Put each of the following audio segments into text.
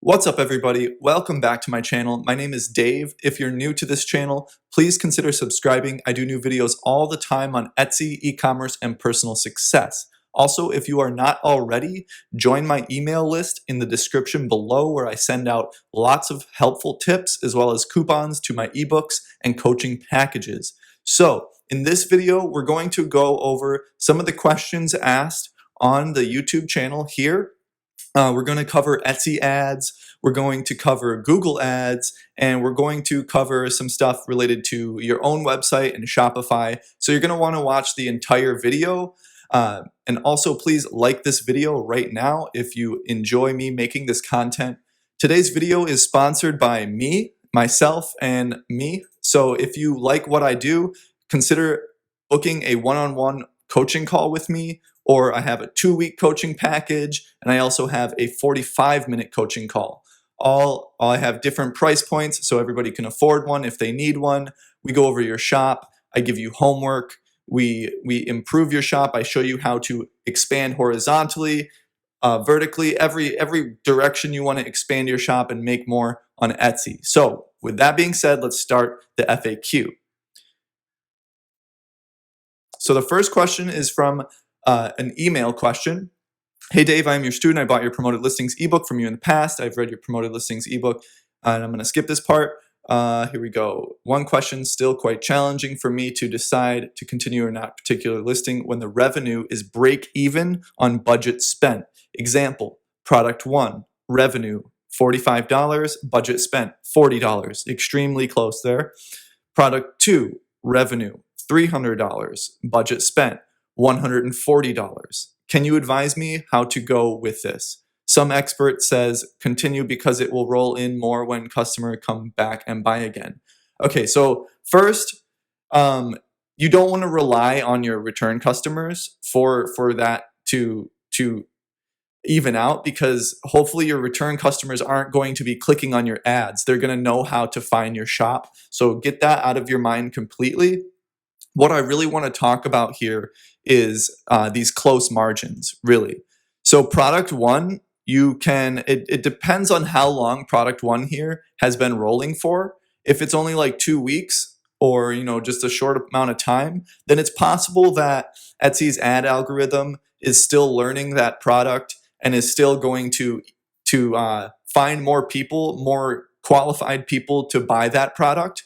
What's up, everybody? Welcome back to my channel. My name is Dave. If you're new to this channel, please consider subscribing. I do new videos all the time on Etsy, e-commerce, and personal success. Also, if you are not already, join my email list in the description below where I send out lots of helpful tips as well as coupons to my ebooks and coaching packages. So, in this video, we're going to go over some of the questions asked on the YouTube channel here. We're going to cover Etsy ads, we're going to cover Google ads, and we're going to cover some stuff related to your own website and Shopify. So you're going to want to watch the entire video. And also, please like this video right now if you enjoy me making this content. Today's video is sponsored by myself, and me. So if you like what I do, consider booking a one-on-one coaching call with me, or I have a 2-week coaching package, and I also have a 45-minute coaching call. I have different price points so everybody can afford one if they need one. We go over your shop. I give you homework. We improve your shop. I show you how to expand horizontally, vertically, every direction you want to expand your shop and make more on Etsy. So with that being said, let's start the FAQ. So the first question is from an email question. Hey Dave, I'm your student. I bought your promoted listings ebook from you in the past. I've read your promoted listings ebook, and I'm going to skip this part. Here we go. One question, still quite challenging for me to decide to continue or not particular listing when the revenue is break even on budget spent. Example, product 1, revenue $45, budget spent $40. Extremely close there. Product 2, revenue $300, budget spent $140. Can you advise me how to go with this? Some expert says continue because it will roll in more when customer come back and buy again. Okay, so first, you don't want to rely on your return customers for that to even out, because hopefully your return customers aren't going to be clicking on your ads. They're going to know how to find your shop. So get that out of your mind completely. What I really want to talk about here is these close margins, really. So product 1, it depends on how long product 1 here has been rolling for. If it's only like 2 weeks or just a short amount of time, then it's possible that Etsy's ad algorithm is still learning that product and is still going to find more people, more qualified people to buy that product.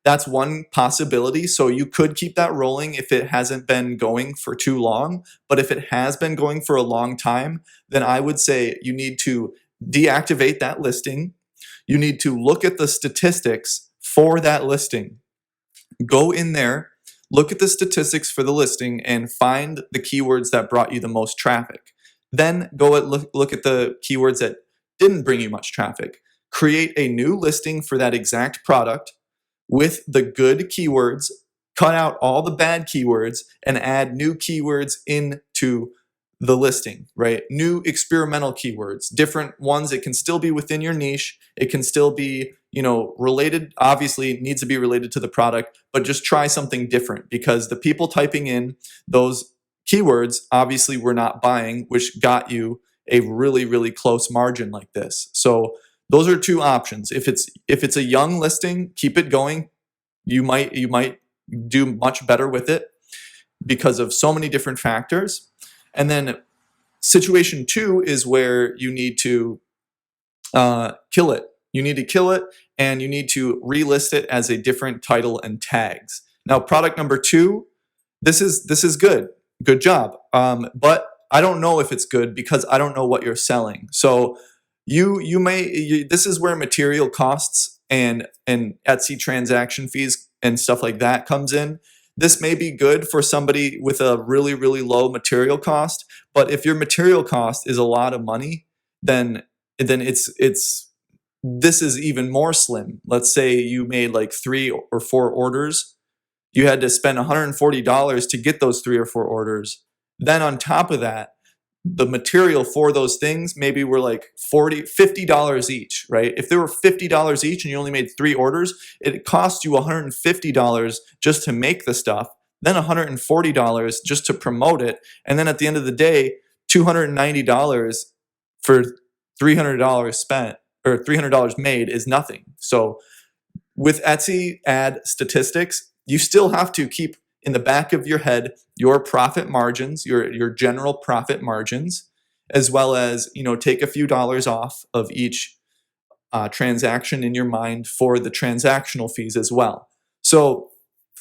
That's one possibility. So you could keep that rolling if it hasn't been going for too long. But if it has been going for a long time, then I would say you need to deactivate that listing. You need to look at the statistics for that listing. Go in there, look at the statistics for the listing, and find the keywords that brought you the most traffic. Then go look at the keywords that didn't bring you much traffic. Create a new listing for that exact product with the good keywords, cut out all the bad keywords, and add new keywords into the listing, right? New experimental keywords, different ones. It can still be within your niche. It can still be, related. Obviously, it needs to be related to the product, but just try something different, because the people typing in those keywords obviously were not buying, which got you a really, really close margin like this. So those are two options. If it's a young listing, keep it going. You might do much better with it because of so many different factors. And then situation 2 is where you need to kill it. You need to kill it, and you need to relist it as a different title and tags. Now, product number 2, this is good. Good job. But I don't know if it's good because I don't know what you're selling. So this is where material costs and Etsy transaction fees and stuff like that comes in. This may be good for somebody with a really, really low material cost, but if your material cost is a lot of money, then this is even more slim. Let's say you made like 3 or 4 orders. You had to spend $140 to get those 3 or 4 orders. Then on top of that, the material for those things maybe were like $50 each, right? If they were $50 each and you only made 3 orders, it cost you $150 just to make the stuff, then $140 just to promote it, and then at the end of the day, $290 for $300 spent, or $300 made is nothing. So with Etsy ad statistics, you still have to keep in the back of your head your profit margins, your general profit margins, as well as, take a few dollars off of each transaction in your mind for the transactional fees as well. So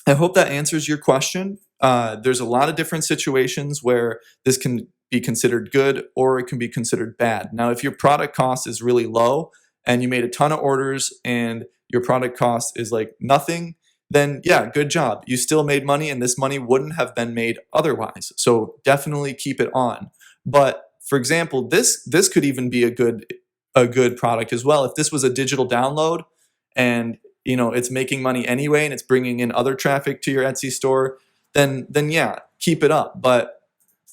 I hope that answers your question. There's a lot of different situations where this can be considered good or it can be considered bad. Now, if your product cost is really low and you made a ton of orders and your product cost is like nothing, then yeah, good job. You still made money and this money wouldn't have been made otherwise. So definitely keep it on. But for example, this could even be a good product as well. If this was a digital download and it's making money anyway and it's bringing in other traffic to your Etsy store, then yeah, keep it up. But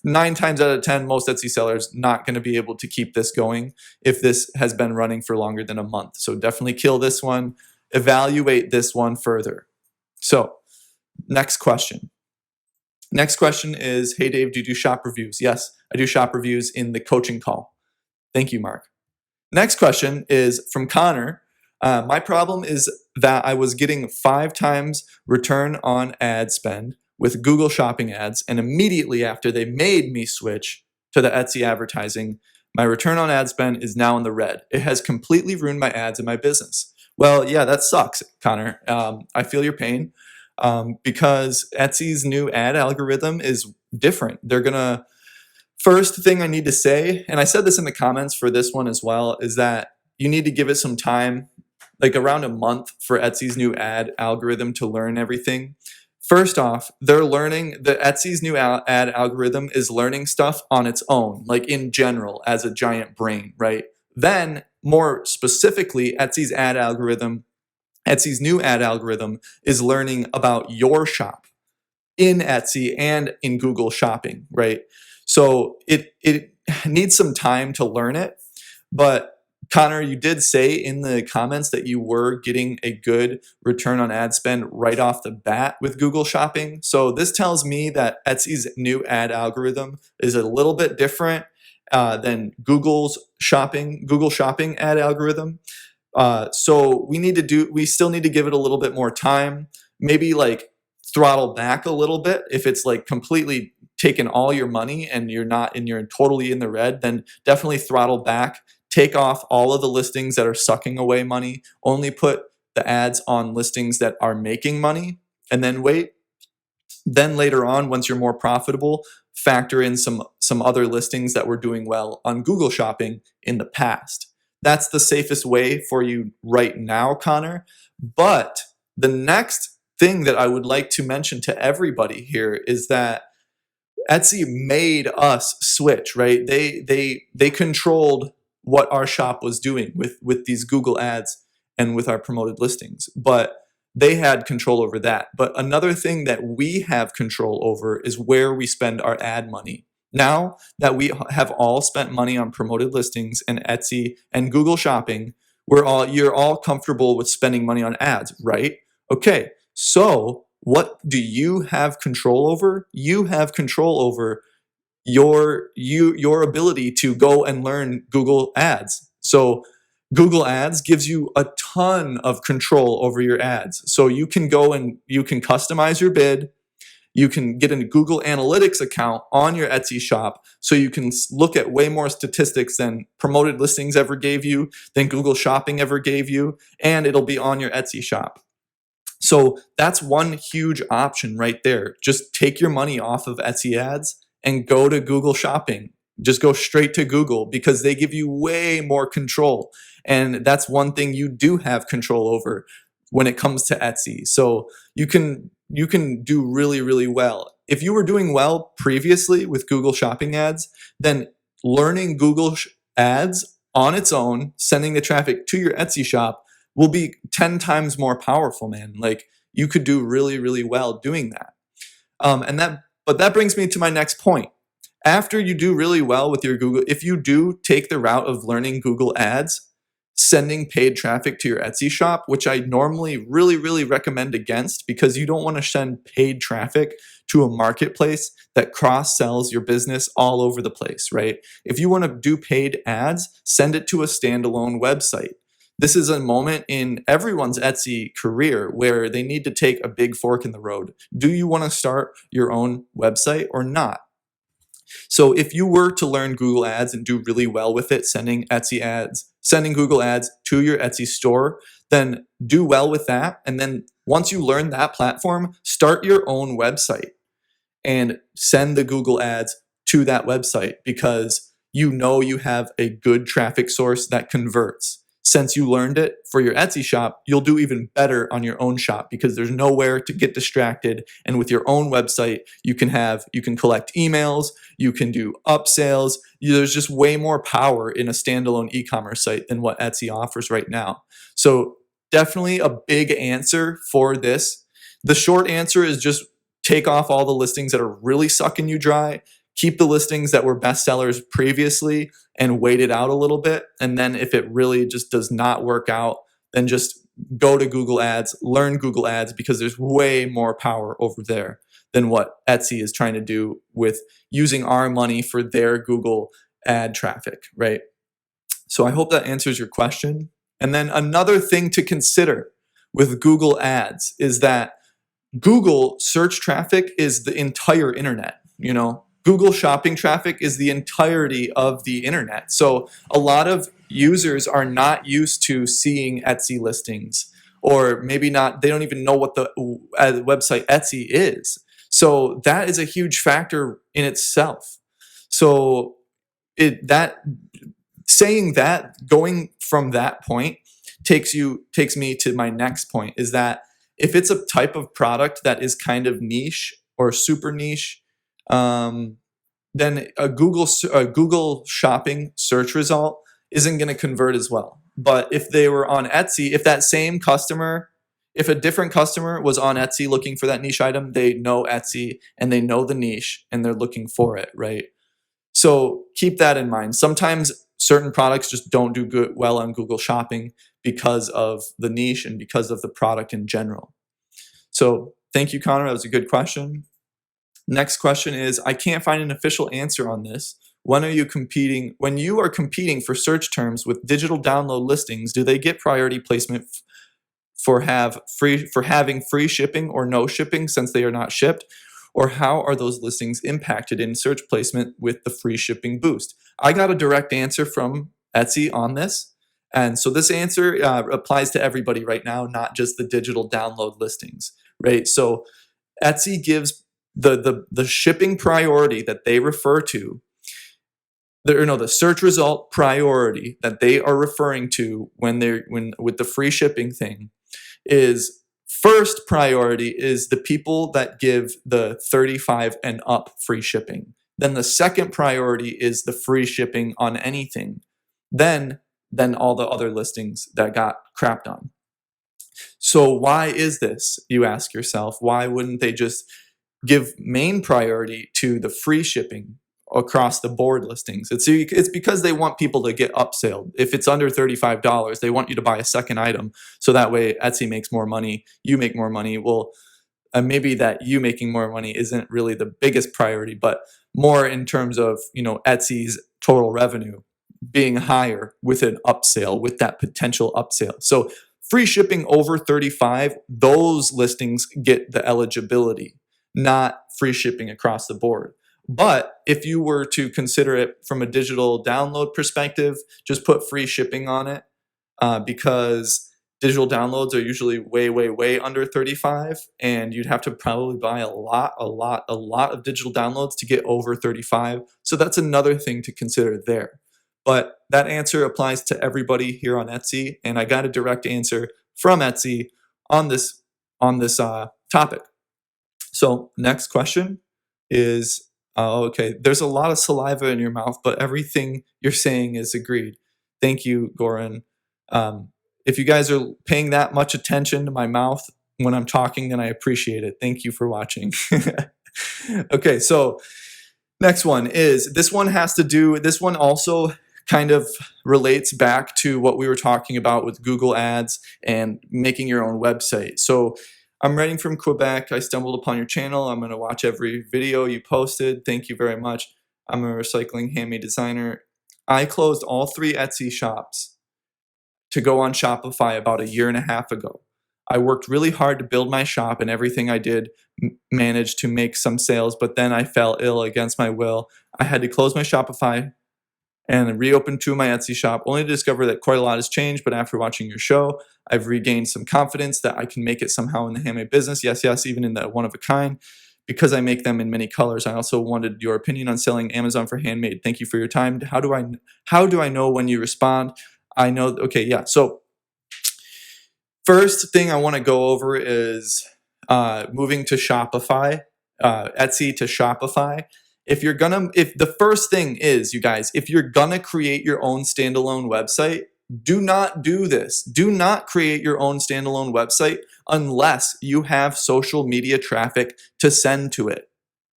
9 times out of 10, most Etsy sellers not going to be able to keep this going if this has been running for longer than a month. So definitely kill this one. Evaluate this one further. So next question. Next question is, hey Dave, do you do shop reviews? Yes, I do shop reviews in the coaching call. Thank you, Mark. Next question is from Connor. My problem is that I was getting 5 times return on ad spend with Google Shopping ads, and immediately after they made me switch to the Etsy advertising, my return on ad spend is now in the red. It has completely ruined my ads and my business. Well, yeah, that sucks, Connor. I feel your pain because Etsy's new ad algorithm is different. They're going to First thing I need to say, and I said this in the comments for this one as well, is that you need to give it some time, like around a month, for Etsy's new ad algorithm to learn everything. First off, the Etsy's new ad algorithm is learning stuff on its own, like in general, as a giant brain, right? Then, more specifically, Etsy's new ad algorithm is learning about your shop in Etsy and in Google Shopping, right? So it needs some time to learn it. But Connor, you did say in the comments that you were getting a good return on ad spend right off the bat with Google Shopping. So this tells me that Etsy's new ad algorithm is a little bit different than Google Shopping ad algorithm. So we still need to give it a little bit more time, maybe like throttle back a little bit. If it's like completely taken all your money and you're totally in the red, then definitely throttle back. Take off all of the listings that are sucking away money. Only put the ads on listings that are making money, and then wait. Then later on, once you're more profitable, factor in some other listings that were doing well on Google Shopping in the past. That's the safest way for you right now, Connor. But the next thing that I would like to mention to everybody here is that Etsy made us switch, right? They controlled what our shop was doing with these Google ads and with our promoted listings, but they had control over that. But another thing that we have control over is where we spend our ad money. Now that we have all spent money on promoted listings and Etsy and Google Shopping, you're all comfortable with spending money on ads, right? Okay, so what do you have control over? You have control over your ability to go and learn Google Ads. So Google Ads gives you a ton of control over your ads. So you can go and you can customize your bid. You can get a Google Analytics account on your Etsy shop so you can look at way more statistics than promoted listings ever gave you, than Google Shopping ever gave you, and it'll be on your Etsy shop. So that's one huge option right there. Just take your money off of Etsy ads and go to Google Shopping. Just go straight to Google because they give you way more control. And that's one thing you do have control over when it comes to Etsy. So you can do really, really well. If you were doing well previously with Google Shopping ads, then learning Google ads on its own, sending the traffic to your Etsy shop, will be 10 times more powerful, man. Like you could do really, really well doing that. But that brings me to my next point. After you do really well with your Google, if you do take the route of learning Google ads, sending paid traffic to your Etsy shop, which I normally really, really recommend against because you don't want to send paid traffic to a marketplace that cross-sells your business all over the place, right? If you want to do paid ads, send it to a standalone website. This is a moment in everyone's Etsy career where they need to take a big fork in the road. Do you want to start your own website or not? So if you were to learn Google Ads and do really well with it, sending Google Ads to your Etsy store, then do well with that. And then once you learn that platform, start your own website and send the Google Ads to that website because you know you have a good traffic source that converts. Since you learned it for your Etsy shop, you'll do even better on your own shop because there's nowhere to get distracted. And with your own website, you can collect emails, you can do upsells. There's just way more power in a standalone e-commerce site than what Etsy offers right now. So definitely a big answer for this. The short answer is just take off all the listings that are really sucking you dry. Keep the listings that were bestsellers previously and wait it out a little bit. And then if it really just does not work out, then just go to Google Ads, learn Google Ads because there's way more power over there than what Etsy is trying to do with using our money for their Google ad traffic, right? So I hope that answers your question. And then another thing to consider with Google Ads is that Google search traffic is the entire internet, Google shopping traffic is the entirety of the internet. So a lot of users are not used to seeing Etsy listings, or maybe not, they don't even know what the website Etsy is. So that is a huge factor in itself. So going from that point takes me to my next point, is that if it's a type of product that is kind of niche or super niche, then a Google shopping search result isn't going to convert as well. But if they were on Etsy, if a different customer was on Etsy looking for that niche item, they know Etsy and they know the niche and they're looking for it, right? So keep that in mind. Sometimes certain products just don't do well on Google Shopping because of the niche and because of the product in general. So thank you, Connor. That was a good question. Next question is, I can't find an official answer on this. When you are competing for search terms with digital download listings, do they get priority placement for having free shipping or no shipping since they are not shipped? Or how are those listings impacted in search placement with the free shipping boost? I got a direct answer from Etsy on this. And so this answer applies to everybody right now, not just the digital download listings, right? So Etsy gives the shipping priority that they refer to, the search result priority that they are referring to when with the free shipping thing, is first priority is the people that give the 35 and up free shipping. Then the second priority is the free shipping on anything. Then all the other listings that got crapped on. So why is this? You ask yourself, why wouldn't they just give main priority to the free shipping across the board listings? It's because they want people to get upselled. If it's under $35, they want you to buy a second item. So that way Etsy makes more money, you make more money. Well, maybe that you making more money isn't really the biggest priority, but more in terms of, Etsy's total revenue being higher with an upsell, with that potential upsell. So free shipping over 35, those listings get the eligibility, not free shipping across the board. But if you were to consider it from a digital download perspective, just put free shipping on it because digital downloads are usually way, way, way under 35, and you'd have to probably buy a lot of digital downloads to get over 35. So that's another thing to consider there. But that answer applies to everybody here on Etsy, and I got a direct answer from Etsy on this topic. So next question is, okay, there's a lot of saliva in your mouth, but everything you're saying is agreed. Thank you, Goran. If you guys are paying that much attention to my mouth when I'm talking, then I appreciate it. Thank you for watching. Okay, so next one is, this one also kind of relates back to what we were talking about with Google Ads and making your own website. So I'm writing from Quebec. I stumbled upon your channel. I'm going to watch every video you posted. Thank you very much. I'm a recycling handmade designer. I closed all 3 Etsy shops to go on Shopify about a year and a half ago. I worked really hard to build my shop, and everything I did managed to make some sales, but then I fell ill against my will. I had to close my Shopify and reopen to my Etsy shop, only to discover that quite a lot has changed. But after watching your show, I've regained some confidence that I can make it somehow in the handmade business. Yes, even in the one of a kind, because I make them in many colors. I also wanted your opinion on selling Amazon for handmade. Thank you for your time. How do I know when you respond? I know. Okay, yeah. So first thing I want to go over is moving to Shopify, Etsy to Shopify. If the first thing is, you guys, if you're gonna create your own standalone website, do not do this. Do not create your own standalone website unless you have social media traffic to send to it,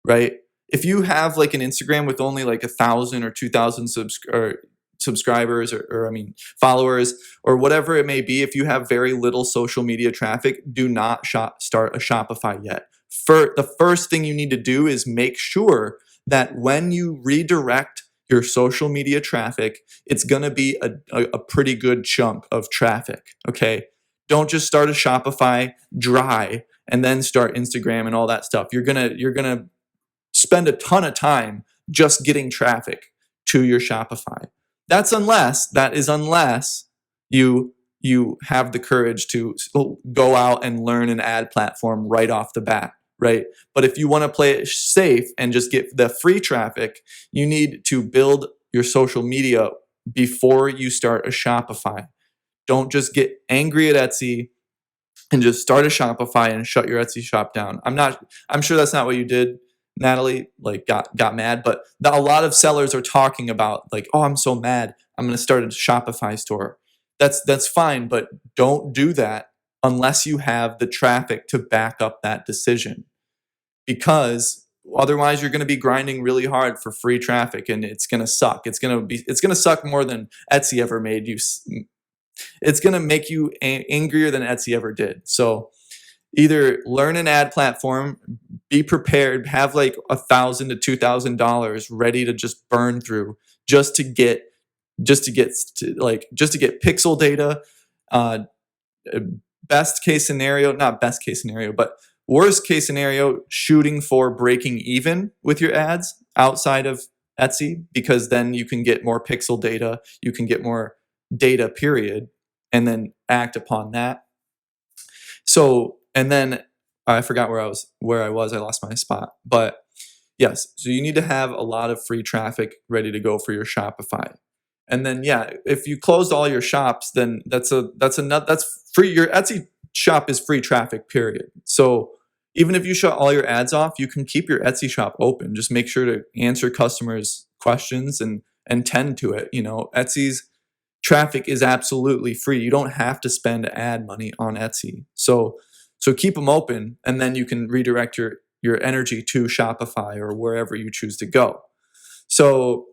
right? If you have like an Instagram with only like 1,000 or 2,000 subscribers or followers or whatever it may be, if you have very little social media traffic, do not start a Shopify yet. The first thing you need to do is make sure that when you redirect your social media traffic, it's going to be a pretty good chunk of traffic, okay? Don't just start a Shopify dry and then start Instagram and all that stuff. You're going to spend a ton of time just getting traffic to your Shopify. That is unless you have the courage to go out and learn an ad platform right off the bat, right? But if you want to play it safe and just get the free traffic, you need to build your social media before you start a Shopify. Don't just get angry at Etsy and just start a Shopify and shut your Etsy shop down. I'm sure that's not what you did, Natalie, like got mad, but a lot of sellers are talking about like, oh, I'm so mad, I'm going to start a Shopify store. That's fine, but don't do that unless you have the traffic to back up that decision, because otherwise you're going to be grinding really hard for free traffic and it's going to suck. It's going to suck more than Etsy ever made you. It's going to make you angrier than Etsy ever did. So either learn an ad platform, be prepared, have like $1,000 to $2,000 ready to just burn through, just to get pixel data. Best case scenario, not best case scenario, but worst case scenario, shooting for breaking even with your ads outside of Etsy, because then you can get more pixel data, you can get more data, period, and then act upon that. So, and then I forgot where I was. I lost my spot. But yes, so you need to have a lot of free traffic ready to go for your Shopify. And then if you closed all your shops, then that's free. Your Etsy shop is free traffic, period. So even if you shut all your ads off, you can keep your Etsy shop open. Just make sure to answer customers' questions and tend to it. Etsy's traffic is absolutely free. You don't have to spend ad money on Etsy. So keep them open, and then you can redirect your energy to Shopify or wherever you choose to go. So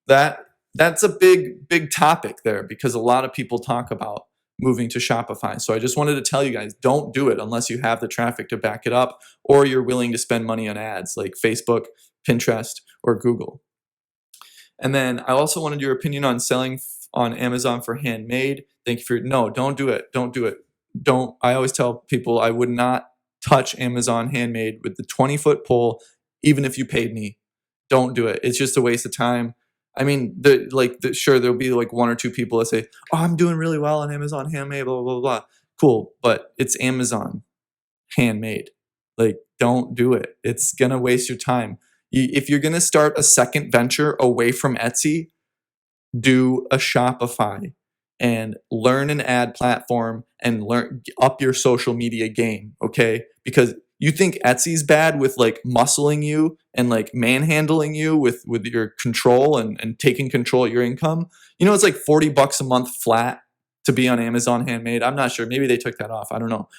that's a big topic there, because a lot of people talk about moving to Shopify. So I just wanted to tell you guys, don't do it unless you have the traffic to back it up, or you're willing to spend money on ads like Facebook, Pinterest, or Google. And then I also wanted your opinion on selling on Amazon for handmade. Thank you for no, don't do it. Don't do it. I always tell people I would not touch Amazon handmade with the 20-foot pole, even if you paid me. Don't do it. It's just a waste of time. I mean, sure, there'll be like one or two people that say, oh, I'm doing really well on Amazon handmade, blah, blah, blah, blah. Cool, but it's Amazon handmade. Like, don't do it. It's going to waste your time. If you're going to start a second venture away from Etsy, do a Shopify and learn an ad platform and up your social media game, okay? Because you think Etsy's bad with like muscling you and like manhandling you with your control and taking control of your income. It's like $40 a month flat to be on Amazon handmade. I'm not sure. Maybe they took that off. I don't know.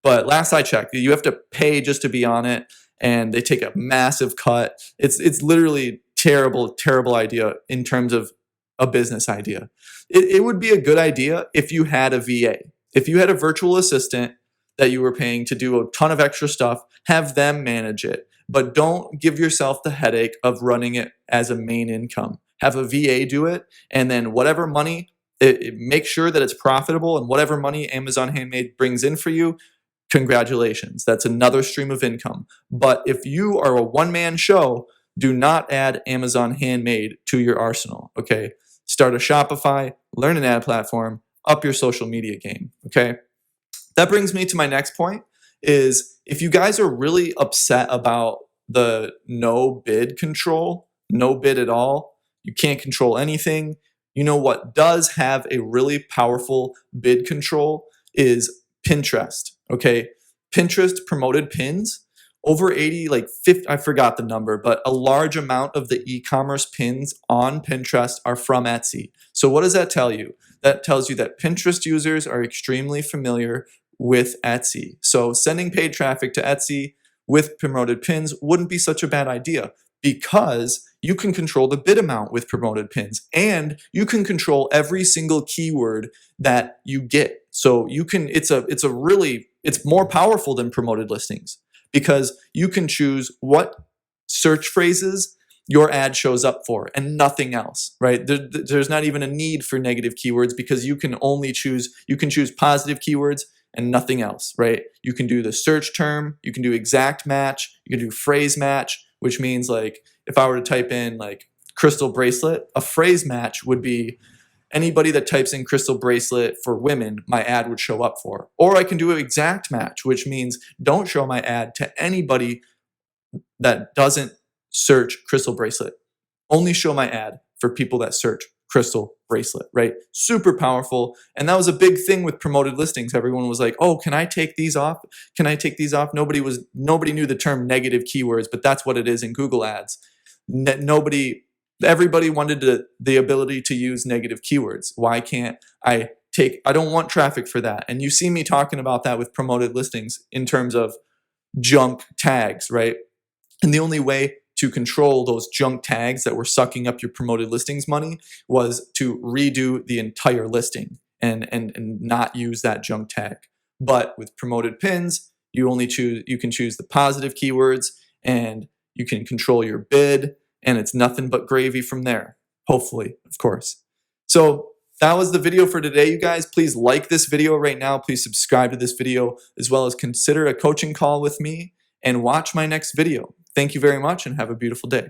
But last I checked, you have to pay just to be on it, and they take a massive cut. It's literally terrible idea in terms of a business idea. It would be a good idea if you had a VA. If you had a virtual assistant that you were paying to do a ton of extra stuff, have them manage it. But don't give yourself the headache of running it as a main income. Have a VA do it, and then whatever money make sure that it's profitable, and whatever money Amazon Handmade brings in for you, congratulations. That's another stream of income. But if you are a one-man show, do not add Amazon Handmade to your arsenal, okay? Start a Shopify, learn an ad platform, up your social media game, okay? That brings me to my next point is if you guys are really upset about the no bid control, no bid at all, you can't control anything, you know what does have a really powerful bid control is Pinterest, okay? Pinterest promoted pins, over 80, like 50, I forgot the number, but a large amount of the e-commerce pins on Pinterest are from Etsy. So what does that tell you? That tells you that Pinterest users are extremely familiar with Etsy. So sending paid traffic to Etsy with promoted pins wouldn't be such a bad idea because you can control the bid amount with promoted pins and you can control every single keyword that you get. So you can, it's more powerful than promoted listings because you can choose what search phrases your ad shows up for and nothing else, right? There's not even a need for negative keywords because you can choose positive keywords and nothing else, right? You can do the search term, you can do exact match, you can do phrase match, which means like if I were to type in like crystal bracelet, a phrase match would be anybody that types in crystal bracelet for women, my ad would show up for. Or I can do an exact match, which means don't show my ad to anybody that doesn't search crystal bracelet. Only show my ad for people that search crystal bracelet, right? Super powerful. And that was a big thing with promoted listings. Everyone was like, oh, can I take these off? Can I take these off? Nobody knew the term negative keywords, but that's what it is in Google ads. Everybody wanted the ability to use negative keywords. Why can't I don't want traffic for that. And you see me talking about that with promoted listings in terms of junk tags, right? And the only way to control those junk tags that were sucking up your promoted listings money was to redo the entire listing and not use that junk tag. But with promoted pins, you can choose the positive keywords and you can control your bid and it's nothing but gravy from there. Hopefully, of course. So that was the video for today, you guys. Please like this video right now. Please subscribe to this video as well as consider a coaching call with me and watch my next video. Thank you very much and have a beautiful day.